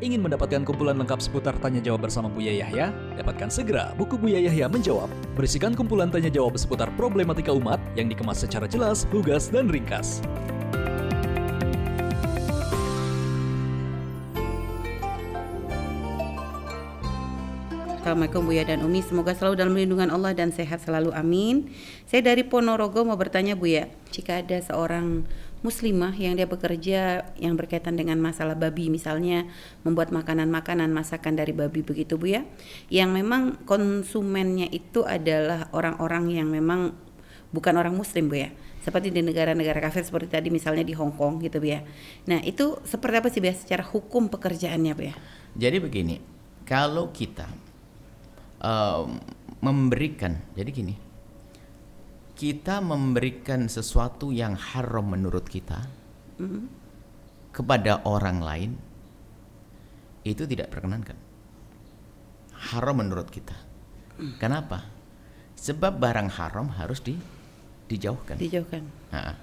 Ingin mendapatkan kumpulan lengkap seputar Tanya Jawab bersama Buya Yahya? Dapatkan segera buku Buya Yahya Menjawab, berisikan kumpulan tanya jawab seputar problematika umat yang dikemas secara jelas, lugas, dan ringkas. Assalamualaikum Buya dan Umi, semoga selalu dalam lindungan Allah dan sehat selalu, amin. Saya dari Ponorogo mau bertanya Buya, jika ada seorang muslimah yang dia bekerja yang berkaitan dengan masalah babi, misalnya membuat makanan-makanan masakan dari babi begitu Buya, yang memang konsumennya itu adalah orang-orang yang memang bukan orang muslim Buya, seperti di negara-negara kafir seperti tadi misalnya di Hong Kong gitu Buya. Nah itu seperti apa sih Buya secara hukum pekerjaannya Buya? Jadi begini, kalau kita memberikan, jadi gini, kita memberikan sesuatu yang haram menurut kita kepada orang lain, itu tidak diperkenankan. Haram menurut kita. Kenapa? Sebab barang haram harus dijauhkan. Dijauhkan. Nah,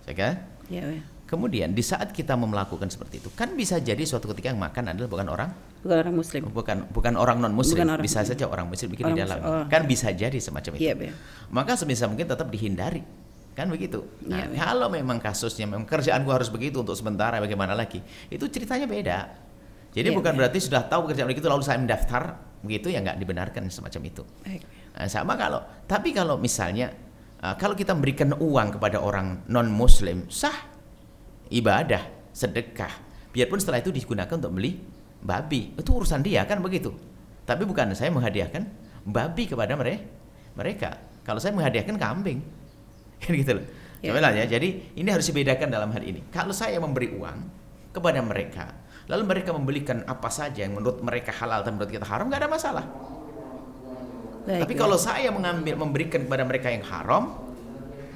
saya kira. Ya, ya. Kemudian di saat kita melakukan seperti itu, kan bisa jadi suatu ketika yang makan adalah bukan orang muslim, bukan orang non muslim, bisa muslim. Saja orang muslim bikin di dalam, kan bisa jadi semacam itu. Ya. Maka sebisa mungkin tetap dihindari, kan begitu. Nah, kalau memang kasusnya memang kerjaan gua harus begitu untuk sementara, bagaimana lagi? Itu ceritanya beda. Jadi bukan berarti sudah tahu pekerjaan begitu lalu saya mendaftar begitu, ya nggak dibenarkan semacam itu. Nah, sama tapi kalau misalnya kalau kita memberikan uang kepada orang non muslim, sah. Ibadah, sedekah, biarpun setelah itu digunakan untuk beli babi, itu urusan dia, kan begitu. Tapi bukan saya menghadiahkan babi kepada mereka. Kalau saya menghadiahkan kambing, kan gitu loh. Ya. Jadi ini harus dibedakan dalam hal ini. Kalau saya memberi uang kepada mereka, lalu mereka membelikan apa saja yang menurut mereka halal dan menurut kita haram, nggak ada masalah. Tapi kalau saya memberikan kepada mereka yang haram,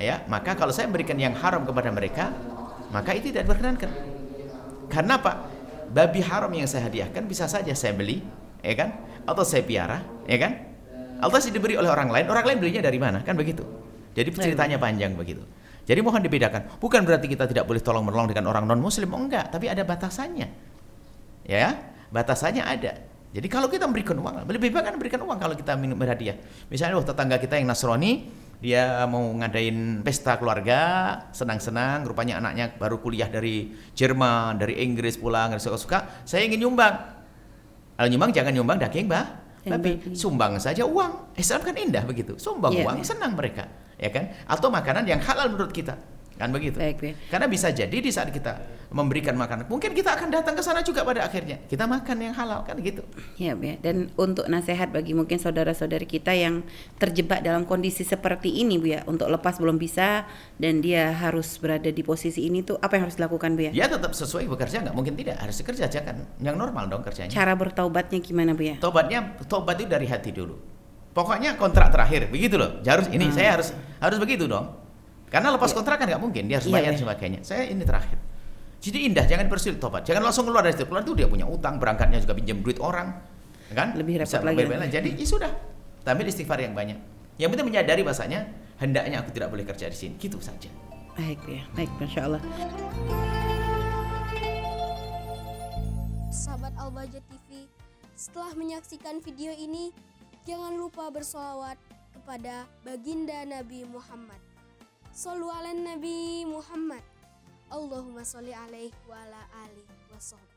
ya, maka kalau saya memberikan yang haram kepada mereka, maka itu tidak diperkenankan. Karena apa? Babi haram yang saya hadiahkan bisa saja saya beli, ya kan? Atau saya piara, ya kan? Atau saya diberi oleh orang lain belinya dari mana? Kan begitu. Jadi ceritanya panjang begitu. Jadi mohon dibedakan. Bukan berarti kita tidak boleh tolong-menolong dengan orang non-muslim, enggak, tapi ada batasannya. Ya, batasannya ada. Jadi kalau kita memberikan uang, lebih baik kan memberikan uang kalau kita berhadiah. Misalnya tetangga kita yang Nasrani, dia mau ngadain pesta keluarga, senang-senang, rupanya anaknya baru kuliah dari Jerman, dari Inggris pulang, suka-suka, saya ingin nyumbang. Kalau nyumbang jangan nyumbang daging babi, sumbang saja uang. Islam kan indah begitu, sumbang uang, senang mereka, ya kan? Atau makanan yang halal menurut kita, kan begitu. Karena bisa jadi di saat kita memberikan makanan, mungkin kita akan datang ke sana juga pada akhirnya, kita makan yang halal, kan gitu. Ya. Dan untuk nasihat bagi mungkin saudara-saudari kita yang terjebak dalam kondisi seperti ini Bu ya, untuk lepas belum bisa dan dia harus berada di posisi ini tuh apa yang harus dilakukan Bu ya? Ya tetap sesuai bekerja, nggak mungkin tidak, harus bekerja aja kan, yang normal dong kerjanya. Cara bertaubatnya gimana Bu ya? Tobat itu dari hati dulu. Pokoknya kontrak terakhir, begitu loh. Saya harus begitu dong. Karena lepas kontrak kan nggak mungkin, dia harus bayar sebagainya. Saya ini terakhir. Jadi indah, jangan dipersulit tobat. Jangan langsung keluar dari situ. Keluar itu dia punya utang, berangkatnya juga pinjam duit orang, kan? Lebih repot lagi. Jadi sudah, tampil istighfar yang banyak. Yang penting menyadari bahasanya hendaknya aku tidak boleh kerja di sini. Gitu saja. Baik ya, baik, masya Allah. Sahabat Al-Bahjah TV, setelah menyaksikan video ini, jangan lupa bersolawat kepada baginda Nabi Muhammad. Shollu ala Nabi Muhammad. Allahumma sholli alaihi wa ala alihi wa sahbihi.